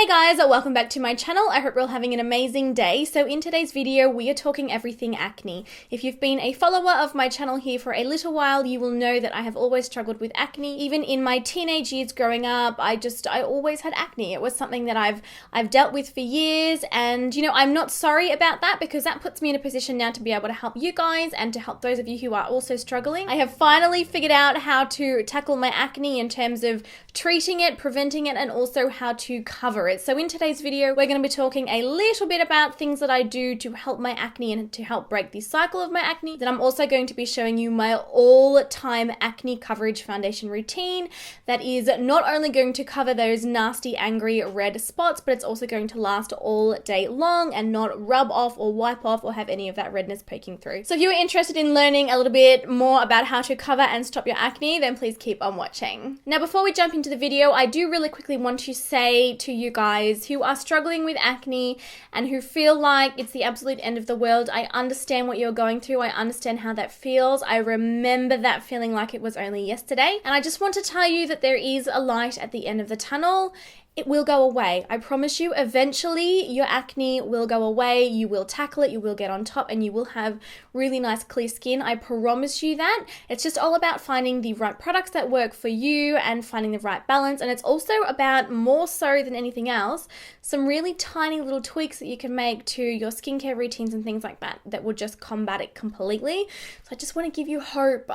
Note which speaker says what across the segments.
Speaker 1: guys, welcome back to my channel. I hope you're all having an amazing day. So in today's video, we are talking everything acne. If you've been a follower of my channel here for a little while, you will know that I have always struggled with acne. Even in my teenage years growing up, I always had acne. It was something that I've dealt with for years, and you know, I'm not sorry about that because that puts me in a position now to be able to help you guys and to help those of you who are also struggling. I have finally figured out how to tackle my acne in terms of treating it, preventing it, and also how to cover it. So in today's video, we're going to be talking a little bit about things that I do to help my acne and to help break the cycle of my acne. Then I'm also going to be showing you my all-time acne coverage foundation routine that is not only going to cover those nasty, angry red spots, but it's also going to last all day long and not rub off or wipe off or have any of that redness poking through. So if you are interested in learning a little bit more about how to cover and stop your acne, then please keep on watching. Now, before we jump into the video, I do really quickly want to say to you guys who are struggling with acne and who feel like it's the absolute end of the world, I understand what you're going through. I understand how that feels. I remember that feeling like it was only yesterday. And I just want to tell you that there is a light at the end of the tunnel. It will go away. I promise you, eventually your acne will go away. You will tackle it, you will get on top, and you will have really nice clear skin. I promise you that. It's just all about finding the right products that work for you and finding the right balance. And it's also about, more so than anything else, some really tiny little tweaks that you can make to your skincare routines and things like that that will just combat it completely. So I just want to give you hope.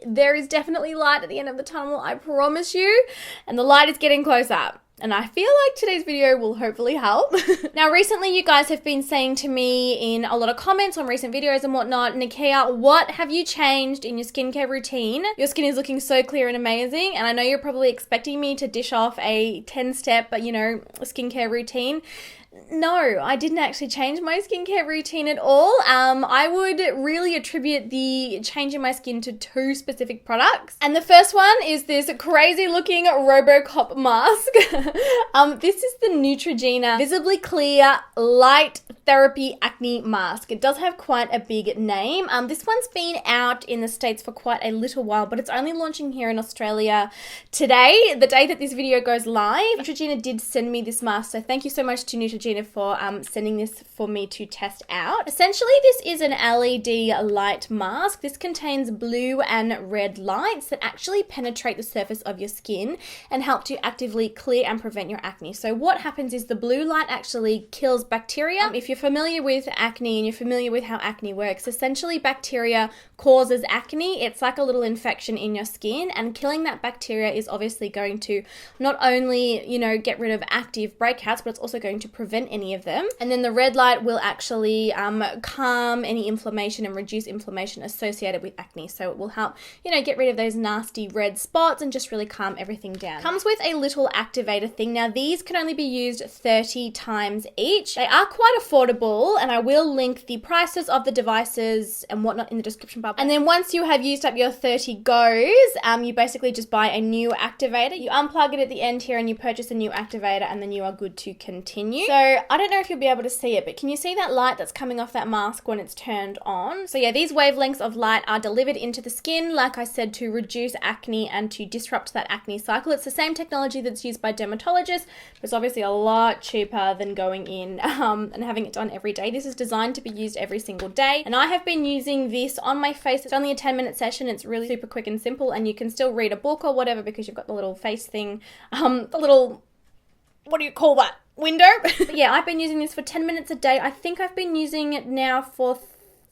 Speaker 1: There is definitely light at the end of the tunnel, I promise you. And the light is getting closer. And I feel like today's video will hopefully help. Now, recently you guys have been saying to me in a lot of comments on recent videos and whatnot, Nikkia, what have you changed in your skincare routine? Your skin is looking so clear and amazing. And I know you're probably expecting me to dish off a 10-step, skincare routine. No, I didn't actually change my skincare routine at all. I would really attribute the change in my skin to two specific products. And the first one is this crazy looking RoboCop mask. This is the Neutrogena Visibly Clear Light Therapy Acne Mask. It does have quite a big name. This one's been out in the States for quite a little while, but it's only launching here in Australia today, the day that this video goes live. Neutrogena did send me this mask, so thank you so much to Neutrogena for sending this for me to test out. Essentially, this is an LED light mask. This contains blue and red lights that actually penetrate the surface of your skin and help to actively clear and prevent your acne. So what happens is the blue light actually kills bacteria. If you're familiar with acne and you're familiar with how acne works, essentially bacteria causes acne. It's like a little infection in your skin, and killing that bacteria is obviously going to not only, get rid of active breakouts, but it's also going to prevent any of them. And then the red light will actually calm any inflammation and reduce inflammation associated with acne. So it will help, get rid of those nasty red spots and just really calm everything down. Comes with a little activator thing. Now, these can only be used 30 times each. They are quite affordable, and I will link the prices of the devices and whatnot in the description bar. And then once you have used up your 30 goes, you basically just buy a new activator. You unplug it at the end here and you purchase a new activator, and then you are good to continue. So I don't know if you'll be able to see it, but can you see that light that's coming off that mask when it's turned on? So yeah, these wavelengths of light are delivered into the skin, like I said, to reduce acne and to disrupt that acne cycle. It's the same technology that's used by dermatologists, but it's obviously a lot cheaper than going in and having it done every day. This is designed to be used every single day, and I have been using this on my face. It's only a 10-minute session. It's really super quick and simple, and you can still read a book or whatever because you've got the little face thing, the little, what do you call that? Window. But yeah, I've been using this for 10 minutes a day. I think I've been using it now for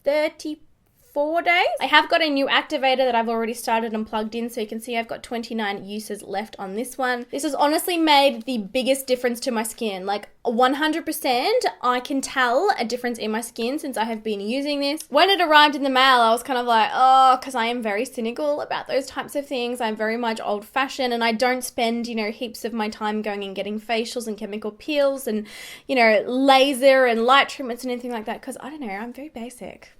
Speaker 1: 34 days. I have got a new activator that I've already started and plugged in, so you can see I've got 29 uses left on this one. This has honestly made the biggest difference to my skin. Like 100%, I can tell a difference in my skin since I have been using this. When it arrived in the mail, I was kind of like, oh, because I am very cynical about those types of things. I'm very much old-fashioned, and I don't spend, heaps of my time going and getting facials and chemical peels and, laser and light treatments and anything like that, because I don't know, I'm very basic.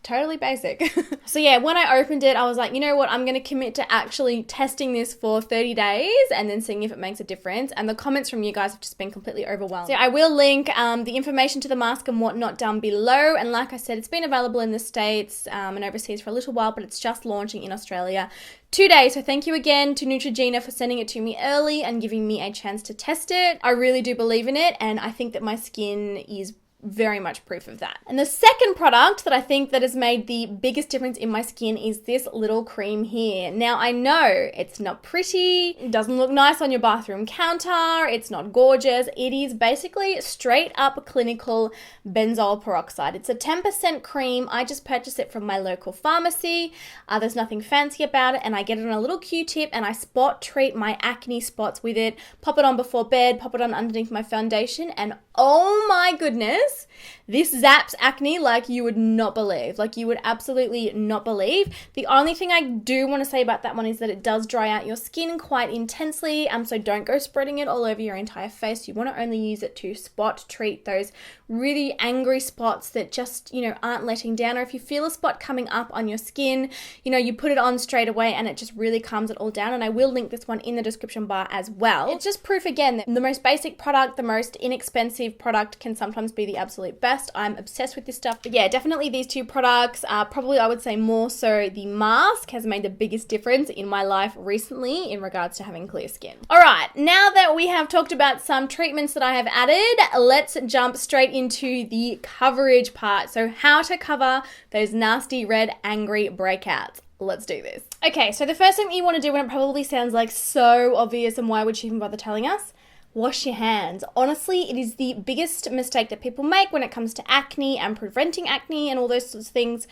Speaker 1: Totally basic. So yeah, when I opened it, I was like, you know what, I'm going to commit to actually testing this for 30 days and then seeing if it makes a difference. And the comments from you guys have just been completely overwhelmed. So I will link the information to the mask and whatnot down below. And like I said, it's been available in the States and overseas for a little while, but it's just launching in Australia today. So thank you again to Neutrogena for sending it to me early and giving me a chance to test it. I really do believe in it, and I think that my skin is very much proof of that. And the second product that I think that has made the biggest difference in my skin is this little cream here. Now I know it's not pretty, it doesn't look nice on your bathroom counter, it's not gorgeous. It is basically straight up clinical benzoyl peroxide. It's a 10% cream. I just purchased it from my local pharmacy. There's nothing fancy about it, and I get it on a little Q-tip and I spot treat my acne spots with it, pop it on before bed, pop it on underneath my foundation, and oh my goodness, this zaps acne like you would not believe. Like you would absolutely not believe. The only thing I do want to say about that one is that it does dry out your skin quite intensely. So don't go spreading it all over your entire face. You want to only use it to spot treat those really angry spots that just, aren't letting down. Or if you feel a spot coming up on your skin, you put it on straight away and it just really calms it all down. And I will link this one in the description bar as well. It's just proof again that the most basic product, the most inexpensive product can sometimes be the absolute best. I'm obsessed with this stuff. But yeah, definitely these two products, probably I would say more so the mask has made the biggest difference in my life recently in regards to having clear skin. All right, now that we have talked about some treatments that I have added, let's jump straight into the coverage part. So how to cover those nasty red angry breakouts. Let's do this. Okay, so the first thing that you want to do, and it probably sounds like so obvious, and why would she even bother telling us? Wash your hands. Honestly, it is the biggest mistake that people make when it comes to acne and preventing acne and all those sorts of things.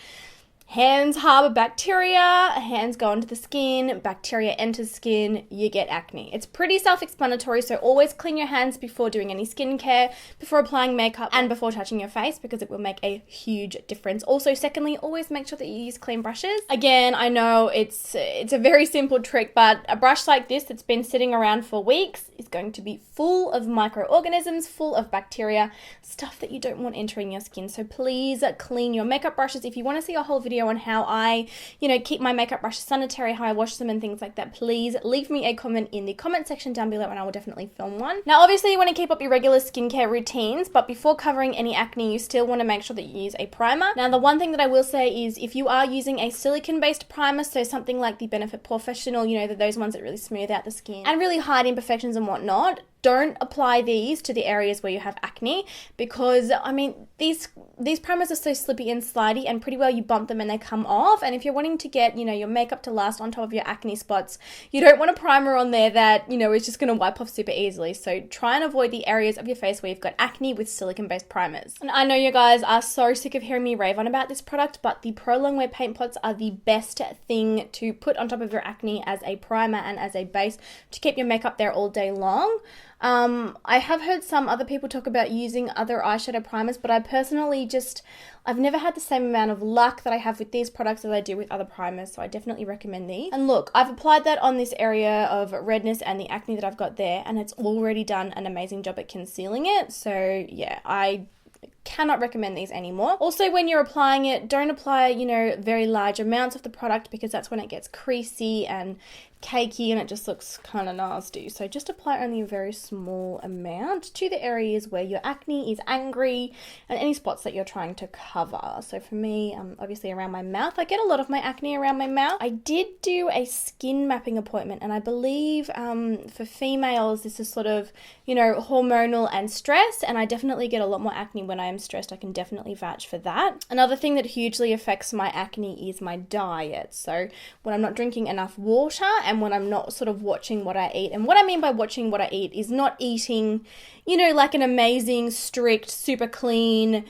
Speaker 1: Hands harbor bacteria, hands go into the skin, bacteria enters skin, you get acne. It's pretty self-explanatory, so always clean your hands before doing any skincare, before applying makeup, and before touching your face, because it will make a huge difference. Also, secondly, always make sure that you use clean brushes. Again, I know it's a very simple trick, but a brush like this that's been sitting around for weeks is going to be full of microorganisms, full of bacteria, stuff that you don't want entering your skin. So please clean your makeup brushes. If you want to see a whole video on how I, keep my makeup brushes sanitary, how I wash them and things like that, please leave me a comment in the comment section down below and I will definitely film one. Now, obviously you want to keep up your regular skincare routines, but before covering any acne, you still want to make sure that you use a primer. Now, the one thing that I will say is if you are using a silicone-based primer, so something like the Benefit Professional, those ones that really smooth out the skin and really hide imperfections and whatnot, don't apply these to the areas where you have acne, because these primers are so slippy and slidey, and pretty well you bump them and they come off. And if you're wanting to get your makeup to last on top of your acne spots, you don't want a primer on there that is just going to wipe off super easily. So try and avoid the areas of your face where you've got acne with silicone based primers. And I know you guys are so sick of hearing me rave on about this product, but the Pro Longwear paint pots are the best thing to put on top of your acne as a primer and as a base to keep your makeup there all day long. I have heard some other people talk about using other eyeshadow primers, but I personally I've never had the same amount of luck that I have with these products as I do with other primers, so I definitely recommend these. And look, I've applied that on this area of redness and the acne that I've got there, and it's already done an amazing job at concealing it. So yeah, I cannot recommend these anymore. Also, when you're applying it, don't apply, very large amounts of the product, because that's when it gets creasy and cakey and it just looks kind of nasty. So just apply only a very small amount to the areas where your acne is angry and any spots that you're trying to cover. So for me, obviously around my mouth, I get a lot of my acne around my mouth. I did do a skin mapping appointment, and I believe for females this is sort of hormonal and stress, and I definitely get a lot more acne when I am stressed. I can definitely vouch for that. Another thing that hugely affects my acne is my diet. So when I'm not drinking enough water and when I'm not sort of watching what I eat. And what I mean by watching what I eat is not eating, like an amazing, strict, super clean,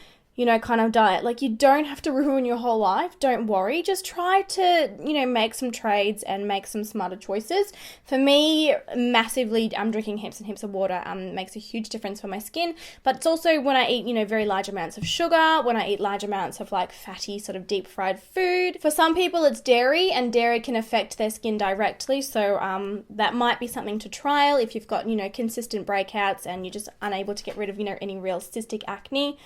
Speaker 1: kind of diet. Like, you don't have to ruin your whole life. Don't worry. Just try to, make some trades and make some smarter choices. For me, massively, I'm drinking heaps and heaps of water makes a huge difference for my skin. But it's also when I eat, very large amounts of sugar, when I eat large amounts of like fatty sort of deep fried food. For some people, it's dairy, and dairy can affect their skin directly. So that might be something to trial if you've got, consistent breakouts and you're just unable to get rid of, any real cystic acne.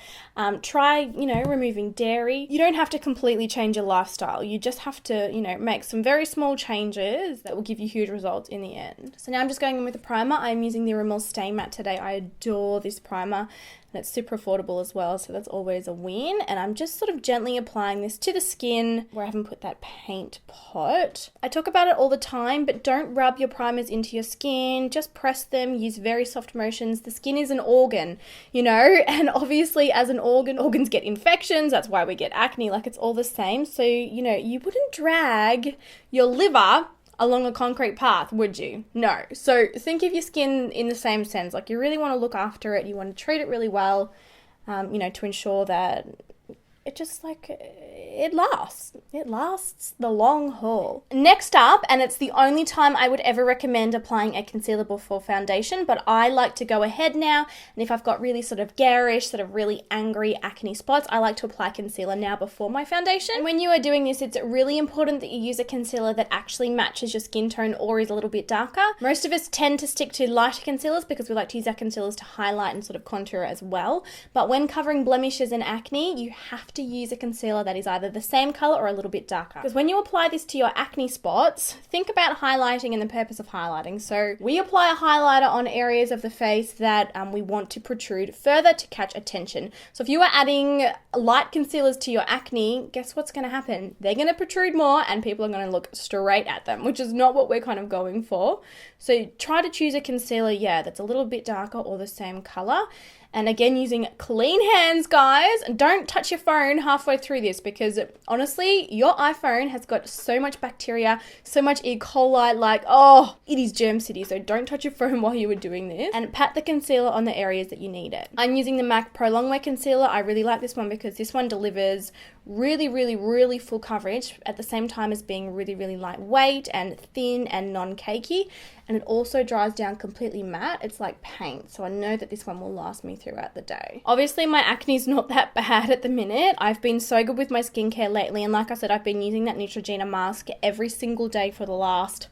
Speaker 1: Try try, you know, removing dairy. You don't have to completely change your lifestyle. You just have to, you know, make some very small changes that will give you huge results in the end. So now I'm just going in with a primer. I'm using the Rimmel Stay Matte today. I adore this primer. And it's super affordable as well, so that's always a win. And I'm just sort of gently applying this to the skin where I haven't put that paint pot. I talk about it all the time, but don't rub your primers into your skin. Just press them, use very soft motions. The skin is an organ, you know, and obviously as an organ, organs get infections. That's why we get acne, like it's all the same. So, you know, you wouldn't drag your liver along a concrete path, would you? No. So think of your skin in the same sense. Like you really want to look after it. You want to treat it really well, you know, to ensure that it just like, it lasts. It lasts the long haul. Next up, and it's the only time I would ever recommend applying a concealer before foundation, but I like to go ahead now, and if I've got really sort of garish, sort of really angry acne spots, I like to apply concealer now before my foundation. And when you are doing this, it's really important that you use a concealer that actually matches your skin tone or is a little bit darker. Most of us tend to stick to lighter concealers because we like to use our concealers to highlight and sort of contour as well. But when covering blemishes and acne, you have to use a concealer that is either the same color or a little bit darker. Because when you apply this to your acne spots, think about highlighting and the purpose of highlighting. So we apply a highlighter on areas of the face that we want to protrude further to catch attention. So if you are adding light concealers to your acne, guess what's going to happen? They're going to protrude more and people are going to look straight at them, which is not what we're kind of going for. So try to choose a concealer, yeah, that's a little bit darker or the same color. And again, using clean hands, guys. Don't touch your phone halfway through this because honestly, your iPhone has got so much bacteria, so much E. coli, like, oh, it is germ city. So don't touch your phone while you were doing this. And pat the concealer on the areas that you need it. I'm using the MAC Pro Longwear Concealer. I really like this one because this one delivers really, really, really full coverage at the same time as being really, really lightweight and thin and non-cakey. And it also dries down completely matte. It's like paint. So I know that this one will last me throughout the day. Obviously, my acne is not that bad at the minute. I've been so good with my skincare lately. And like I said, I've been using that Neutrogena mask every single day for the last,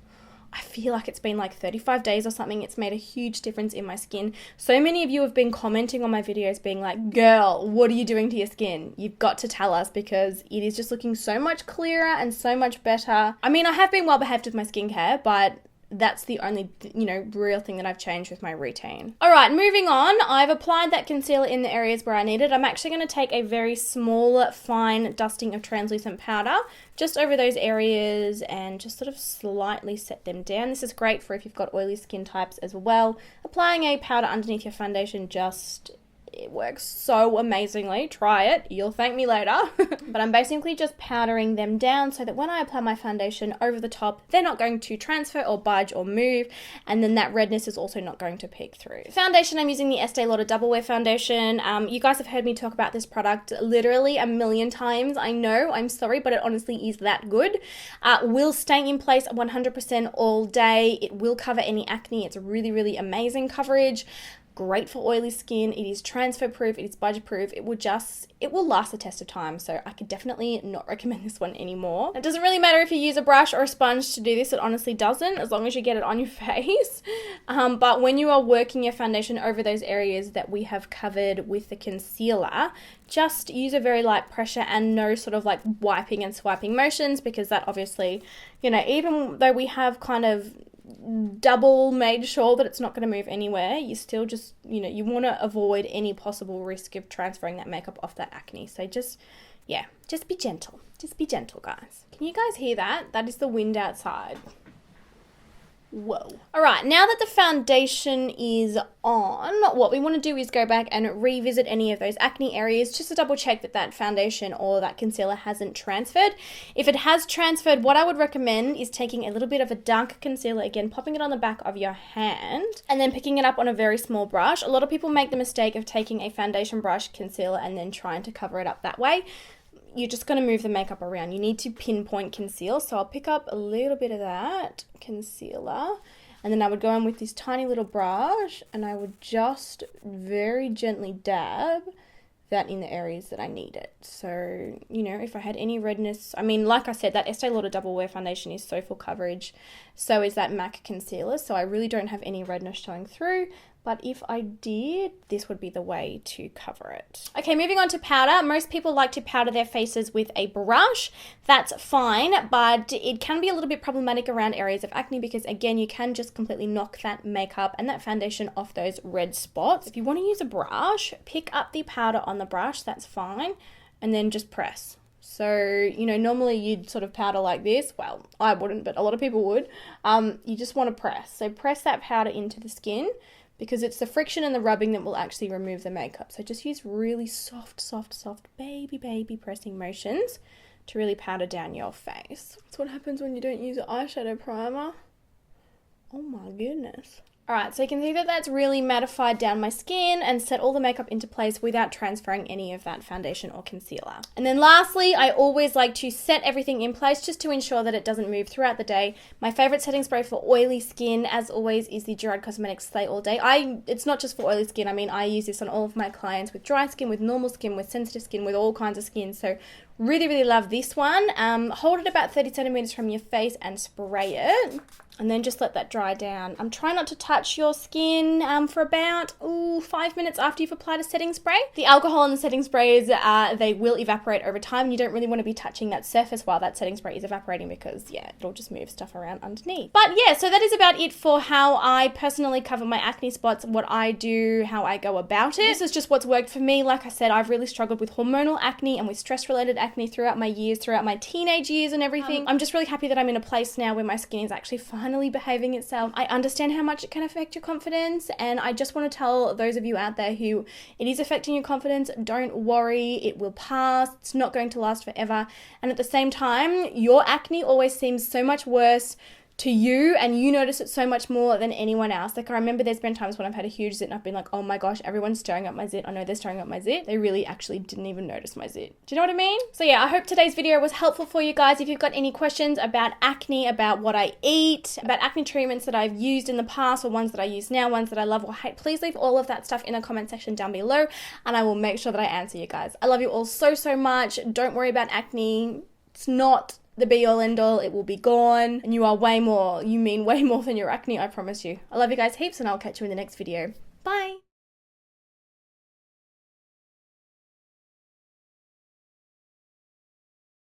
Speaker 1: I feel like it's been like 35 days or something. It's made a huge difference in my skin. So many of you have been commenting on my videos being like, girl, what are you doing to your skin? You've got to tell us because it is just looking so much clearer and so much better. I mean, I have been well behaved with my skincare, but that's the only, you know, real thing that I've changed with my routine. All right, moving on. I've applied that concealer in the areas where I need it. I'm actually going to take a very small, fine dusting of translucent powder just over those areas and just sort of slightly set them down. This is great for if you've got oily skin types as well. Applying a powder underneath your foundation it works so amazingly. Try it. You'll thank me later. But I'm basically just powdering them down so that when I apply my foundation over the top, they're not going to transfer or budge or move. And then that redness is also not going to peek through. Foundation, I'm using the Estee Lauder Double Wear Foundation. You guys have heard me talk about this product literally a million times. I know, I'm sorry, but it honestly is that good. Will stay in place 100% all day. It will cover any acne. It's really, really amazing coverage. Great for oily skin. It is transfer proof. It is budge proof. It will last the test of time. So I could definitely not recommend this one anymore. It doesn't really matter if you use a brush or a sponge to do this. It honestly doesn't, as long as you get it on your face. But when you are working your foundation over those areas that we have covered with the concealer, just use a very light pressure and no sort of like wiping and swiping motions, because that obviously, you know, even though we have kind of double made sure that it's not going to move anywhere, you still just, you know, you want to avoid any possible risk of transferring that makeup off that acne. So just be gentle. Just be gentle, guys. Can you guys hear that? That is the wind outside. Whoa. All right, now that the foundation is on, what we want to do is go back and revisit any of those acne areas just to double check that that foundation or that concealer hasn't transferred. If it has transferred, what I would recommend is taking a little bit of a darker concealer, again, popping it on the back of your hand and then picking it up on a very small brush. A lot of people make the mistake of taking a foundation brush, concealer, and then trying to cover it up that way. You're just going to move the makeup around. You need to pinpoint conceal. So I'll pick up a little bit of that concealer and then I would go in with this tiny little brush and I would just very gently dab that in the areas that I need it. So, you know, if I had any redness, I mean, like I said, that Estee Lauder Double Wear Foundation is so full coverage. So is that MAC concealer. So I really don't have any redness showing through. But if I did, this would be the way to cover it. Okay, moving on to powder. Most people like to powder their faces with a brush. That's fine, but it can be a little bit problematic around areas of acne because, again, you can just completely knock that makeup and that foundation off those red spots. If you want to use a brush, pick up the powder on the brush, that's fine, and then just press. So, you know, normally you'd sort of powder like this. Well, I wouldn't, but a lot of people would. You just want to press. So press that powder into the skin, because it's the friction and the rubbing that will actually remove the makeup. So just use really soft, baby pressing motions to really powder down your face. That's what happens when you don't use an eyeshadow primer. Oh my goodness. Alright, so you can see that that's really mattified down my skin and set all the makeup into place without transferring any of that foundation or concealer. And then lastly, I always like to set everything in place just to ensure that it doesn't move throughout the day. My favorite setting spray for oily skin, as always, is the Gerard Cosmetics Slay All Day. It's not just for oily skin. I mean, I use this on all of my clients with dry skin, with normal skin, with sensitive skin, with all kinds of skin. So really love this one. Hold it about 30 centimeters from your face and spray it. And then just let that dry down. Try not to touch your skin for about 5 minutes after you've applied a setting spray. The alcohol in the setting sprays, they will evaporate over time. You don't really want to be touching that surface while that setting spray is evaporating because, yeah, it'll just move stuff around underneath. But yeah, so that is about it for how I personally cover my acne spots, what I do, how I go about it. This is just what's worked for me. Like I said, I've really struggled with hormonal acne and with stress-related acne throughout my years, throughout my teenage years and everything. I'm just really happy that I'm in a place now where my skin is actually finally behaving itself. I understand how much it can affect your confidence, and I just want to tell those of you out there who it is affecting your confidence, don't worry, it will pass. It's not going to last forever. And at the same time, your acne always seems so much worse to you, and you notice it so much more than anyone else. Like, I remember there's been times when I've had a huge zit and I've been like, oh my gosh, everyone's staring at my zit. I know they're staring at my zit. They really actually didn't even notice my zit. Do you know what I mean? So yeah, I hope today's video was helpful for you guys. If you've got any questions about acne, about what I eat, about acne treatments that I've used in the past, or ones that I use now, ones that I love or hate, please leave all of that stuff in the comment section down below, and I will make sure that I answer you guys. I love you all so much. Don't worry about acne. It's not the be all end all. It will be gone, and you mean way more than your acne, I promise you. I love you guys heaps, and I'll catch you in the next video. Bye.